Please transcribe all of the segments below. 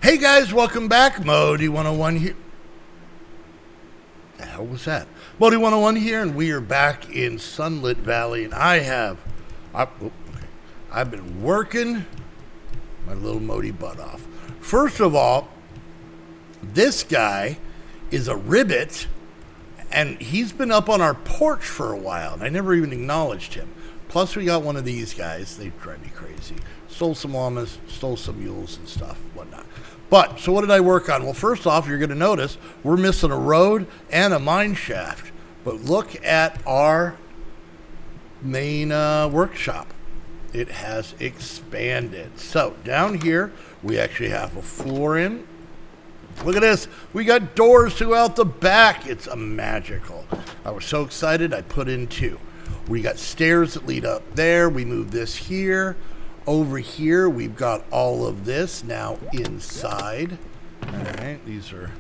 Hey guys, welcome back. Modi 101 here. The hell was that? Modi 101 here, and we are back in Sunlit Valley, and I've been working my little Modi butt off. First of all, this guy is a ribbit, and he's been up on our porch for a while, and I never even acknowledged him. Plus, we got one of these guys. They drive me crazy. Stole some llamas, stole some mules and stuff, whatnot. But, so what did I work on? Well, first off, you're going to notice we're missing a road and a mine shaft. But look at our main workshop. It has expanded. So, down here, we actually have a floor in. Look at this. We got doors throughout the back. It's magical. I was so excited, I put in two. We got stairs that lead up there. We moved this here. Over here, we've got all of this now inside. All right, these are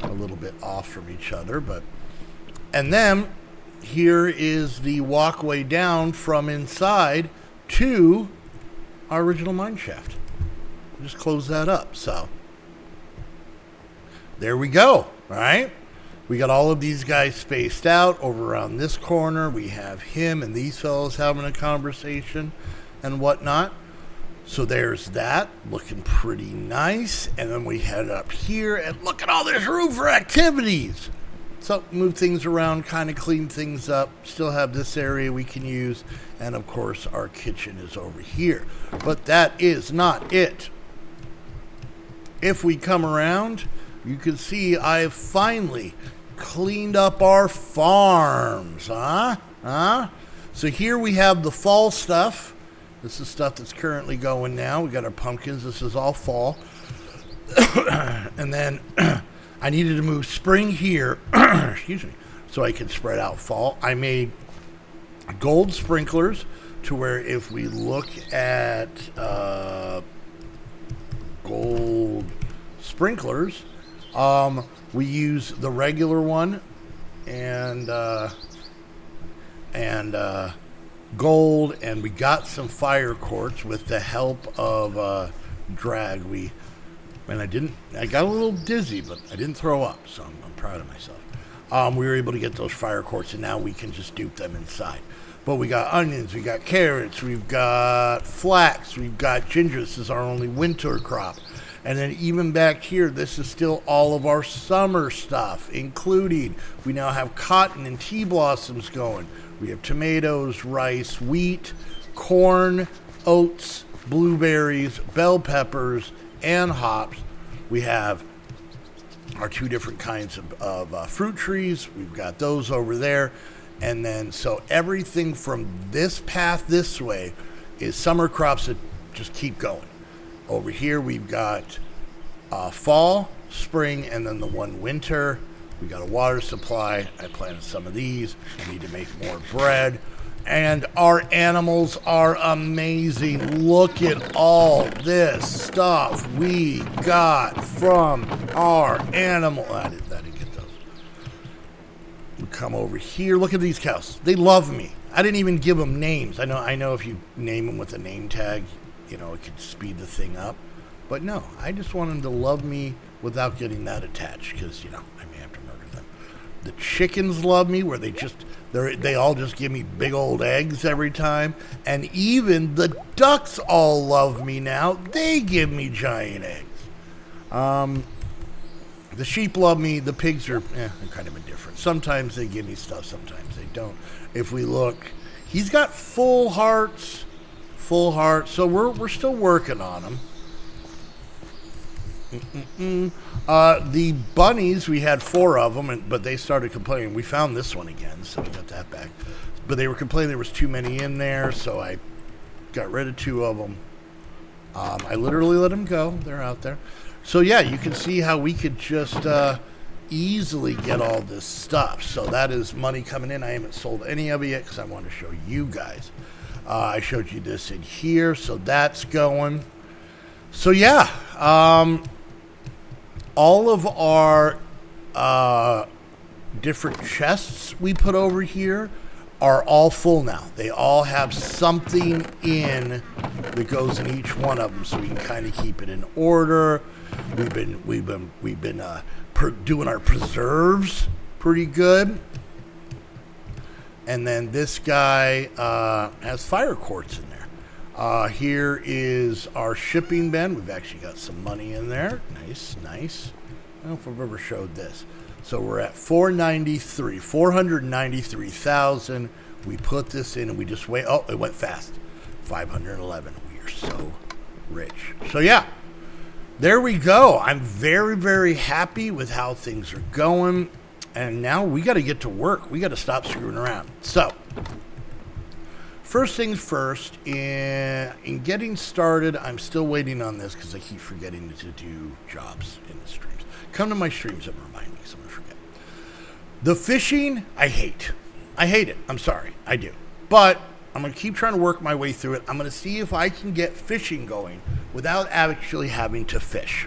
a little bit off from each other, but... And then, here is the walkway down from inside to our original mine shaft. Just close that up, so... There we go, all right? We got all of these guys spaced out. Over around this corner, we have him and these fellows having a conversation and whatnot. So there's that, looking pretty nice. And then we head up here, and look at all this room for activities. So move things around, kind of clean things up. Still have this area we can use. And of course, our kitchen is over here. But that is not it. If we come around, you can see I have finally cleaned up our farms. So here we have the fall stuff. This is stuff that's currently going now. We got our pumpkins. This is all fall. And then I needed to move spring here, excuse me, so I could spread out fall. I made gold sprinklers to where if we look at gold sprinklers, we use the regular one and gold, and we got some fire quartz with the help of drag. I got a little dizzy, but I didn't throw up, so I'm proud of myself. We were able to get those fire quartz, and now we can just dupe them inside. But we got onions, we got carrots, we've got flax, we've got ginger. This is our only winter crop. And then even back here, this is still all of our summer stuff, including we now have cotton and tea blossoms going. We have tomatoes, rice, wheat, corn, oats, blueberries, bell peppers, and hops. We have our two different kinds of fruit trees. We've got those over there. And then, so everything from this path this way is summer crops that just keep going. Over here, we've got fall, spring, and then the one winter. We got a water supply. I planted some of these. I need to make more bread. And our animals are amazing. Look at all this stuff we got from our animal. I didn't get those. We come over here. Look at these cows. They love me. I didn't even give them names. I know if you name them with a name tag, it could speed the thing up. But no, I just want them to love me without getting that attached, because, I may have to murder them. The chickens love me, where they all just give me big old eggs every time. And even the ducks all love me now. They give me giant eggs. The sheep love me. The pigs are kind of indifferent. Sometimes they give me stuff, sometimes they don't. If we look, he's got full hearts. So we're still working on them. The bunnies, we had 4 of them, but they started complaining. We found this one again, so we got that back. But they were complaining there was too many in there, so I got rid of 2 of them. I literally let them go. They're out there. So yeah, you can see how we could just easily get all this stuff. So that is money coming in. I haven't sold any of it yet because I want to show you guys. I showed you this in here, so that's going. So yeah, all of our different chests we put over here are all full now. They all have something in that goes in each one of them, so we can kind of keep it in order. We've been doing our preserves pretty good. And then this guy has fire quartz in there. Here is our shipping bin. We've actually got some money in there. Nice, nice. I don't know if I've ever showed this. So we're at 493,000. We put this in and we just wait. Oh, it went fast. 511. We are so rich. So yeah, there we go. I'm very, very happy with how things are going. And now we got to get to work. We got to stop screwing around. So, first things first, in getting started, I'm still waiting on this because I keep forgetting to do jobs in the streams. Come to my streams and remind me because I'm going to forget. The fishing, I hate. I hate it. I'm sorry. I do. But I'm going to keep trying to work my way through it. I'm going to see if I can get fishing going without actually having to fish.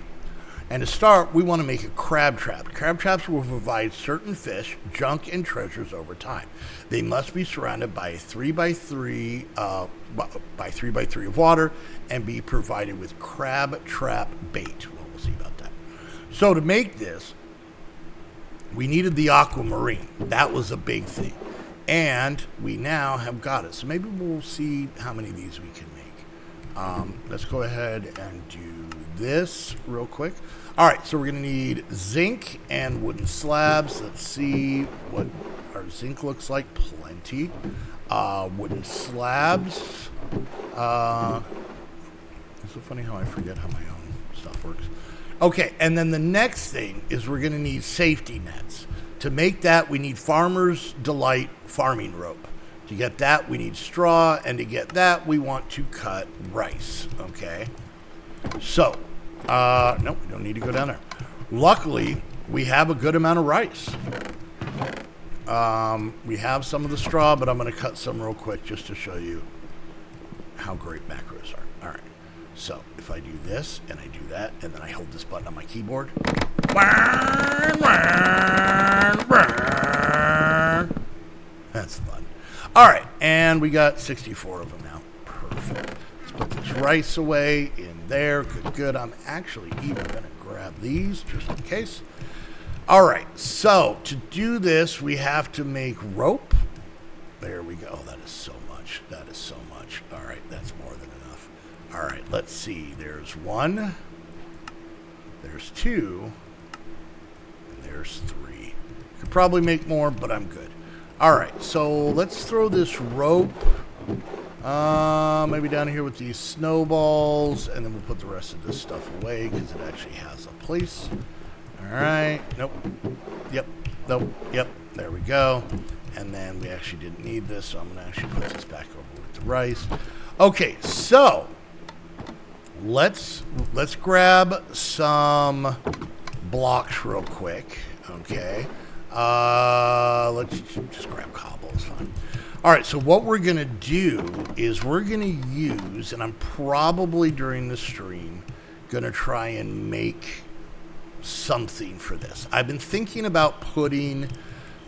And to start, we want to make a crab trap. Crab traps will provide certain fish, junk, and treasures over time. They must be surrounded by a 3x3 of water and be provided with crab trap bait. Well, we'll see about that. So to make this, we needed the aquamarine. That was a big thing. And we now have got it. So maybe we'll see how many of these we can make. Let's go ahead and do this real quick. All right, so we're going to need zinc and wooden slabs. Let's see what our zinc looks like. Plenty. Wooden slabs. It's so funny how I forget how my own stuff works. Okay, and then the next thing is we're going to need safety nets. To make that, we need Farmer's Delight farming rope. To get that, we need straw, and to get that, we want to cut rice, okay? So, nope, we don't need to go down there. Luckily, we have a good amount of rice. We have some of the straw, but I'm going to cut some real quick just to show you how great macros are. All right, so if I do this, and I do that, and then I hold this button on my keyboard. That's fun. All right, and we got 64 of them now. Perfect. Let's put this rice away in there. Good, good. I'm actually even going to grab these just in case. All right, so to do this, we have to make rope. There we go. Oh, that is so much. That is so much. All right, that's more than enough. All right, let's see. There's one. There's two. And there's three. Could probably make more, but I'm good. All right, so let's throw this rope maybe down here with these snowballs, and then we'll put the rest of this stuff away because it actually has a place. All right, nope, yep, nope, yep, there we go. And then we actually didn't need this, so I'm going to actually put this back over with the rice. Okay, so let's grab some blocks real quick, okay? Let's just grab cobble, it's fine. All right, so what we're going to do is we're going to use, and I'm probably during the stream going to try and make something for this. I've been thinking about putting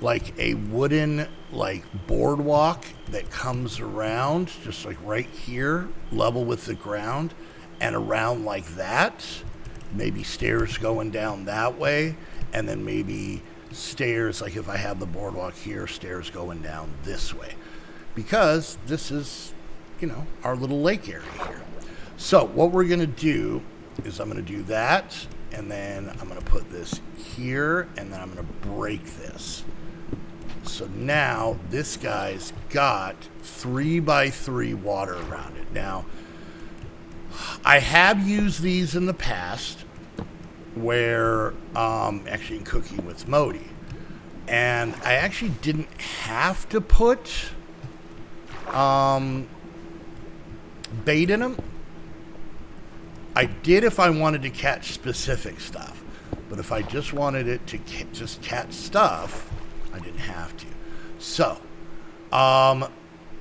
like a wooden like boardwalk that comes around just like right here, level with the ground, and around like that. Maybe stairs going down that way, and then maybe stairs, like if I have the boardwalk here, stairs going down this way, because this is, you know, our little lake area here. So what we're going to do is I'm going to do that, and then I'm going to put this here, and then I'm going to break this. So now this guy's got 3x3 water around it. Now, I have used these in the past where, actually in cooking with Modi, and I actually didn't have to put bait in them. I did if I wanted to catch specific stuff, but if I just wanted it to just catch stuff, I didn't have to. So,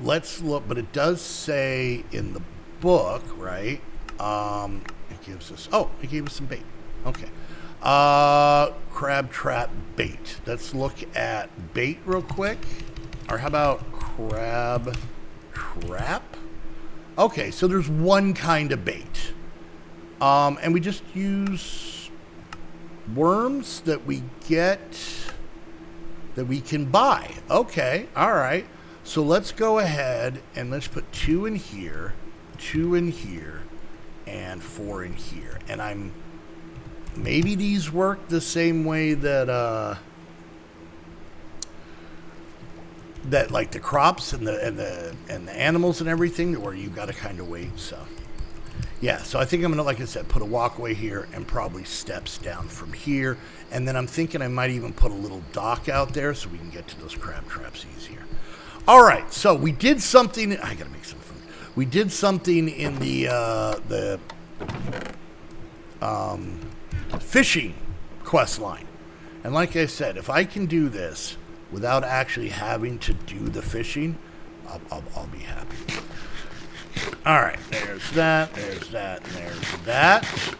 let's look, but it does say in the book, right? It gives us, it gave us some bait. Okay. Crab trap bait. Let's look at bait real quick. Or how about crab trap? Okay, so there's one kind of bait. And we just use worms that we get that we can buy. Okay, all right. So let's go ahead and let's put 2 in here, 2 in here, and 4 in here. And maybe these work the same way that that like the crops and the animals and everything, where you've got to kind of wait. So yeah, so I think I'm gonna, like I said, put a walkway here and probably steps down from here. And then I'm thinking I might even put a little dock out there so we can get to those crab traps easier. All right, so we did something. I gotta make some food. We did something in the fishing quest line, and like I said, if I can do this without actually having to do the fishing, I'll be happy. All right, there's that, and there's that.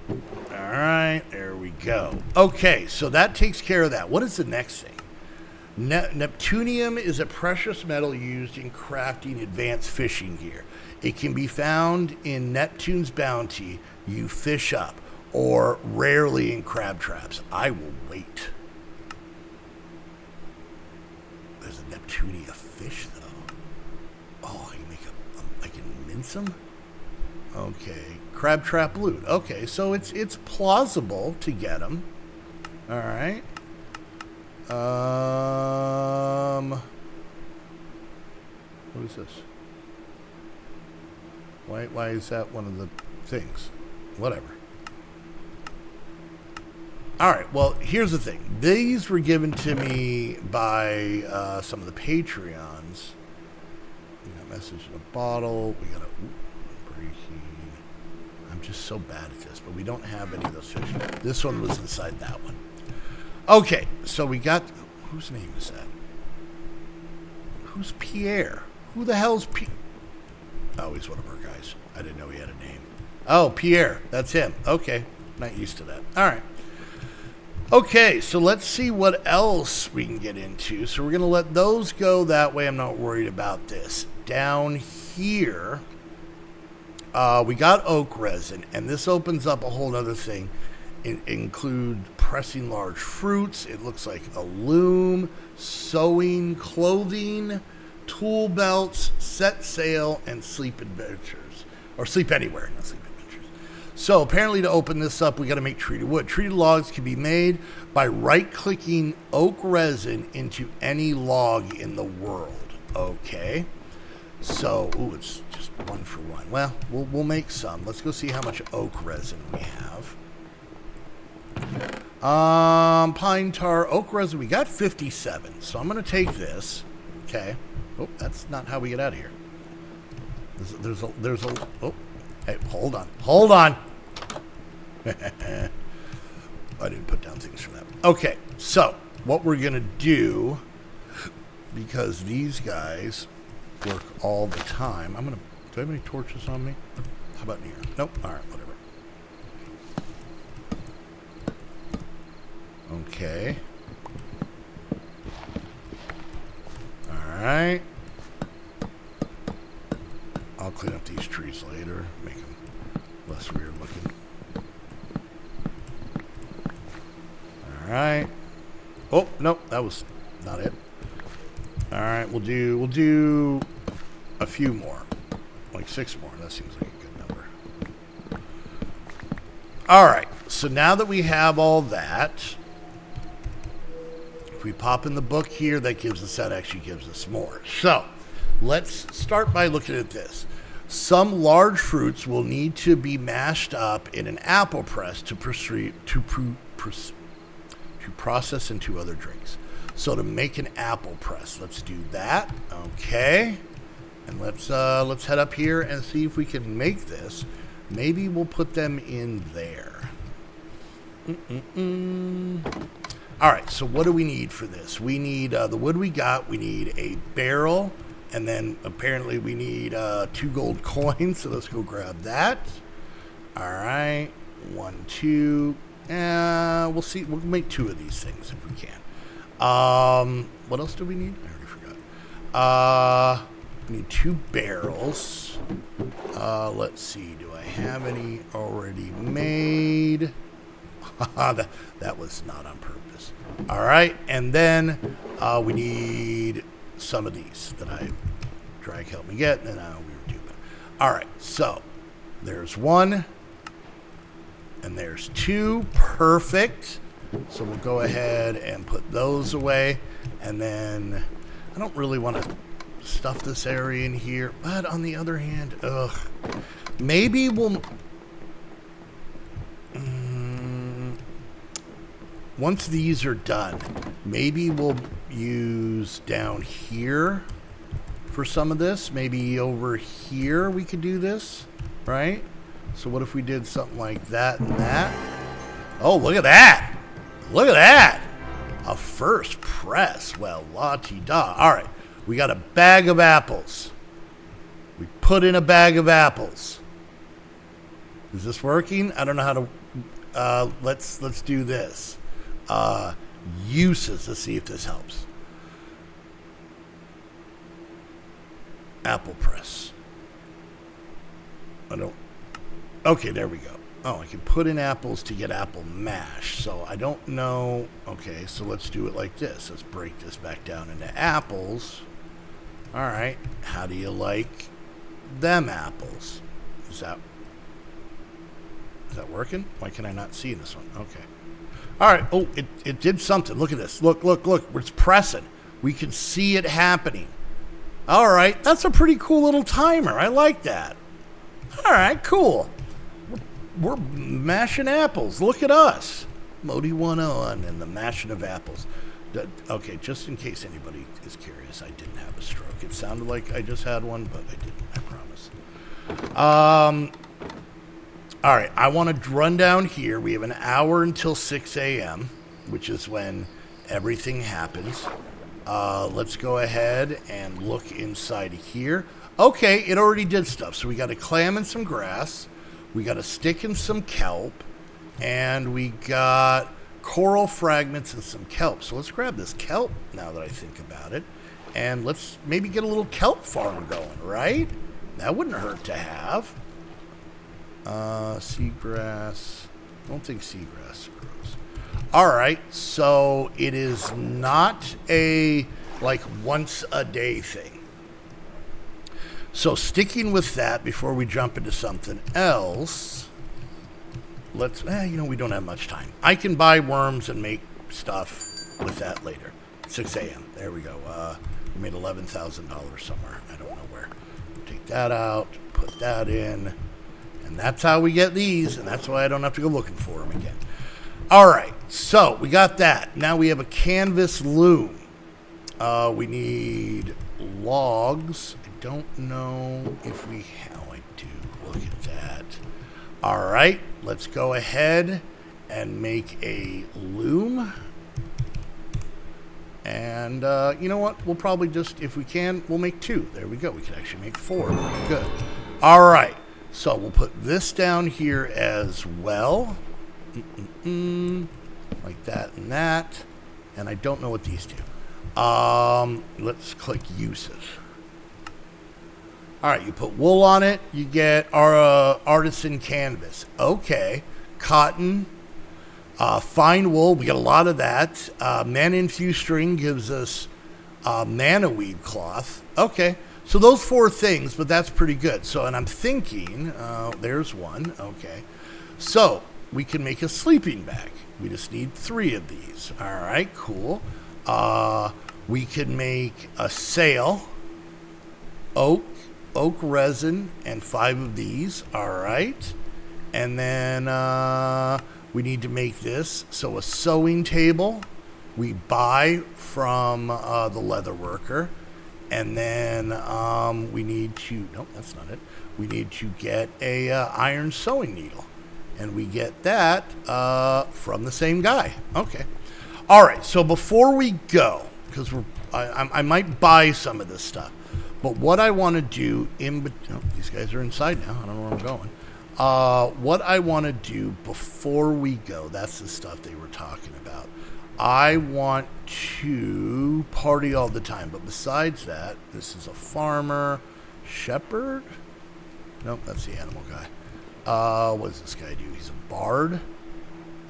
All right, there we go. Okay, so that takes care of that. What is the next thing? Neptunium is a precious metal used in crafting advanced fishing gear. It can be found in Neptune's bounty you fish up, or rarely in crab traps. I will wait. There's a Neptunia fish, though. Oh, I can mince them? Okay. Crab trap loot. Okay, so it's plausible to get them. All right. What is this? Why is that one of the things? Whatever. All right, well, here's the thing. These were given to me by some of the Patreons. We got a message in a bottle. We got a breaking. I'm just so bad at this, but we don't have any of those fish. This one was inside that one. Okay, so we got... Whose name is that? Who's Pierre? Who the hell's Pierre? Oh, he's one of our guys. I didn't know he had a name. Oh, Pierre. That's him. Okay. Not used to that. All right. Okay, so let's see what else we can get into. So we're going to let those go that way. I'm not worried about this. Down here, we got oak resin, and this opens up a whole other thing. It include pressing large fruits. It looks like a loom, sewing, clothing, tool belts, set sail, and sleep adventures. Or sleep anywhere, not sleep adventures. So apparently to open this up, we got to make treated wood. Treated logs can be made by right-clicking oak resin into any log in the world. Okay. So, it's just 1 for 1. Well, we'll make some. Let's go see how much oak resin we have. Pine tar, oak resin, we got 57. So I'm going to take this. Okay. Oh, that's not how we get out of here. There's a, oh, hey, hold on. I didn't put down things for that. Okay, so what we're going to do, because these guys work all the time, do I have any torches on me? How about in here? Nope. All right, whatever. Okay. All right. I'll clean up these trees later, make them less weird looking. All right. Oh, nope, that was not it. All right, we'll do a few more, like 6 more. That seems like a good number. All right, so now that we have all that, if we pop in the book here, that actually gives us more. So let's start by looking at this. Some large fruits will need to be mashed up in an apple press to process into other drinks. So to make an apple press, let's do that. Okay. And let's head up here and see if we can make this. Maybe we'll put them in there. All right, so what do we need for this? We need the wood we got. We need a barrel, and then apparently we need 2 gold coins. So let's go grab that. All right, 1, 2. We'll see. We'll make 2 of these things if we can. What else do we need? I already forgot. We need 2 barrels. Let's see. Do I have any already made? that was not on purpose. All right, and then we need some of these that I drag helped me get, and we were doing. All right, so there's one, and there's two. Perfect. So we'll go ahead and put those away, and then I don't really want to stuff this area in here, but on the other hand, maybe we'll once these are done, maybe we'll use down here for some of this. Maybe over here we could do this, right? So what if we did something like that and that? Oh, look at that. Look at that. A first press. Well, la-ti-da. All right. We got a bag of apples. We put in a bag of apples. Is this working? I don't know how to... let's do this. Uses. Let's see if this helps. Apple press. I don't... Okay, there we go. Oh, I can put in apples to get apple mash. So I don't know. Okay, so let's do it like this. Let's break this back down into apples. All right. How do you like them apples? Is that working? Why can I not see this one? Okay. All right. Oh, it did something. Look at this. Look. It's pressing. We can see it happening. All right. That's a pretty cool little timer. I like that. All right. Cool. We're mashing apples. Look at us. Modi 101 and the mashing of apples. Okay, just in case anybody is curious, I didn't have a stroke. It sounded like I just had one, but I didn't, I promise. All right, I want to run down here. We have an hour until 6 a.m., which is when everything happens. Let's go ahead and look inside here. Okay, it already did stuff. So we got a clam and some grass. We got a stick and some kelp, and we got coral fragments and some kelp. So let's grab this kelp now that I think about it, and let's maybe get a little kelp farm going, right? That wouldn't hurt to have. Seagrass. I don't think seagrass grows. All right, so it is not a like once a day thing. So sticking with that before we jump into something else, let's, we don't have much time. I can buy worms and make stuff with that later. 6 a.m. There we go. We made $11,000 somewhere. I don't know where. Take that out, put that in, and that's how we get these, and that's why I don't have to go looking for them again. All right, so we got that. Now we have a canvas loom. We need logs. I don't know if we have. I do. Look at that. All right, let's go ahead and make a loom. And you know what? We'll probably just, if we can, we'll make 2. There we go. We can actually make 4. Good. All right. So we'll put this down here as well. Like that and that. And I don't know what these do. Let's click uses. All right, you put wool on it, you get our artisan canvas. Okay, cotton, fine wool, we get a lot of that. Mana-infused string gives us mana weave cloth. Okay, so those 4 things, but that's pretty good. So, and I'm thinking, there's one, okay. So, we can make a sleeping bag. We just need 3 of these. All right, cool. We can make a sail, oak resin, and 5 of these. All right. And then we need to make this. So a sewing table we buy from the leather worker. And then we need to, nope, that's not it. We need to get a iron sewing needle. And we get that from the same guy. Okay. All right. So before we go, because I might buy some of this stuff. But what I want to do these guys are inside now. I don't know where I'm going. What I want to do before we go, that's the stuff they were talking about. I want to party all the time. But besides that, this is a farmer, shepherd. Nope, that's the animal guy. What does this guy do? He's a bard.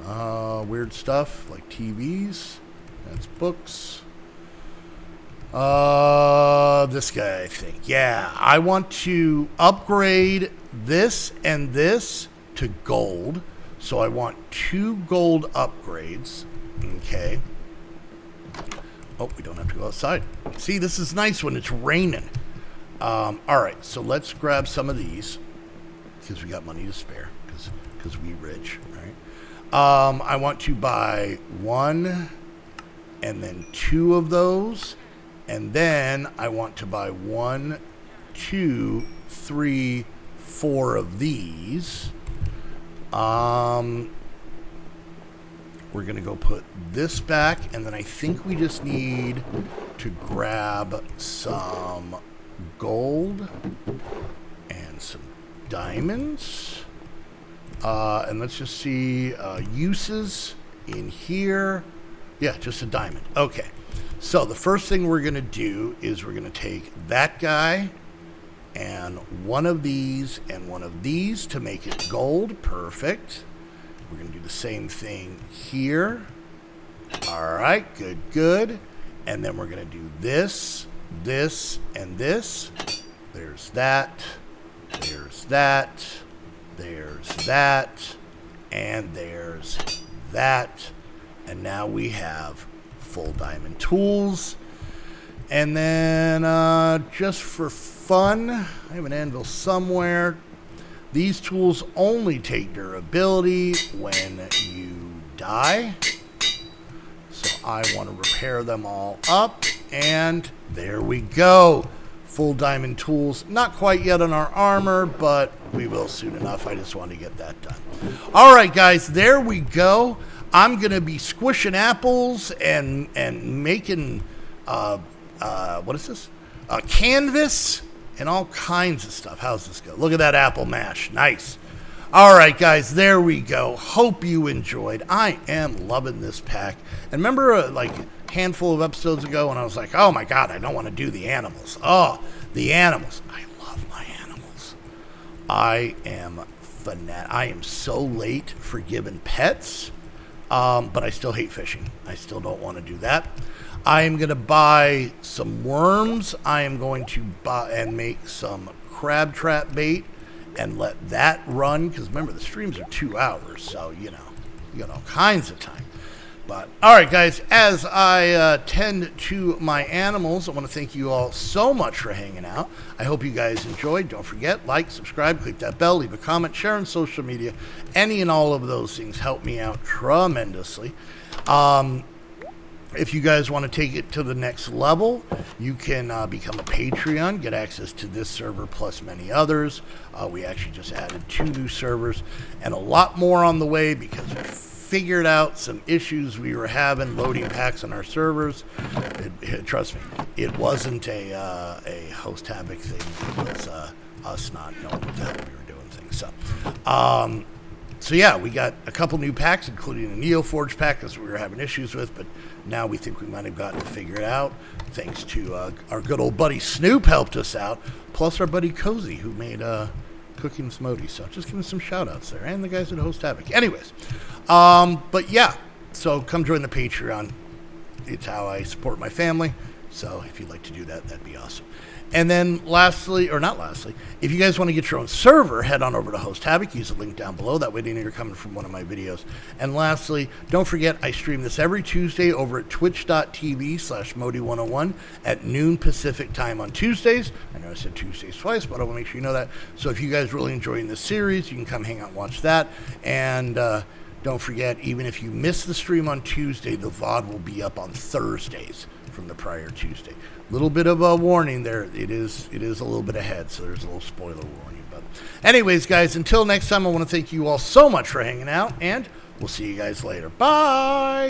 Weird stuff like TVs. That's books. This guy, I think. Yeah, I want to upgrade this and this to gold. So I want 2 gold upgrades. Okay. Oh, we don't have to go outside. See, this is nice when it's raining. All right, so let's grab some of these because we got money to spare because we rich, right? I want to buy 1 and then 2 of those. And then I want to buy 1, 2, 3, 4 of these. We're going to go put this back. And then I think we just need to grab some gold and some diamonds. And let's just see uses in here. Yeah, just a diamond. Okay. So the first thing we're going to do is we're going to take that guy and 1 of these and 1 of these to make it gold. Perfect. We're going to do the same thing here. All right, good, good. And then we're going to do this, this, and this. There's that. There's that. There's that. And there's that. And now we have full diamond tools. And then just for fun, I have an anvil somewhere. These tools only take durability when you die. So I want to repair them all up. And there we go. Full diamond tools. Not quite yet on our armor, but we will soon enough. I just want to get that done. All right, guys, there we go. I'm going to be squishing apples and making, what is this? Canvas and all kinds of stuff. How's this go? Look at that apple mash. Nice. All right, guys, there we go. Hope you enjoyed. I am loving this pack. And remember, like a handful of episodes ago when I was like, oh, my God, I don't want to do the animals. Oh, the animals. I love my animals. I am fanatic. I am so late for giving pets. But I still hate fishing. I still don't want to do that. I am going to buy some worms. I am going to buy and make some crab trap bait and let that run. Because remember, the streams are 2 hours. So, you got all kinds of time. But, all right, guys, as I tend to my animals, I want to thank you all so much for hanging out. I hope you guys enjoyed. Don't forget, like, subscribe, click that bell, leave a comment, share on social media. Any and all of those things help me out tremendously. If you guys want to take it to the next level, you can become a Patreon, get access to this server plus many others. We actually just added 2 new servers and a lot more on the way because we figured out some issues we were having loading packs on our servers. Trust me, it wasn't a Host Havoc thing. It was us not knowing what the hell we were doing things. So yeah, we got a couple new packs, including a Neoforge pack because we were having issues with, but now we think we might have gotten it figured out. Thanks to our good old buddy Snoop helped us out, plus our buddy Cozy who made Cooking Smody. So just giving some shout outs there, and the guys at Host Havoc. Anyways, but yeah, so come join the Patreon. It's how I support my family. So if you'd like to do that, that'd be awesome. And then lastly, or not lastly, if you guys want to get your own server, head on over to Host Havoc. Use the link down below. That way they know you're coming from one of my videos. And lastly, don't forget, I stream this every Tuesday over at twitch.tv/Modi101 at noon Pacific time on Tuesdays. I know I said Tuesdays twice, but I want to make sure you know that. So if you guys really enjoying this series, you can come hang out and watch that. And don't forget, even if you miss the stream on Tuesday, the VOD will be up on Thursdays from the prior Tuesday. Little bit of a warning there. It is a little bit ahead, so there's a little spoiler warning. But anyways, guys, until next time, I want to thank you all so much for hanging out, and we'll see you guys later. Bye!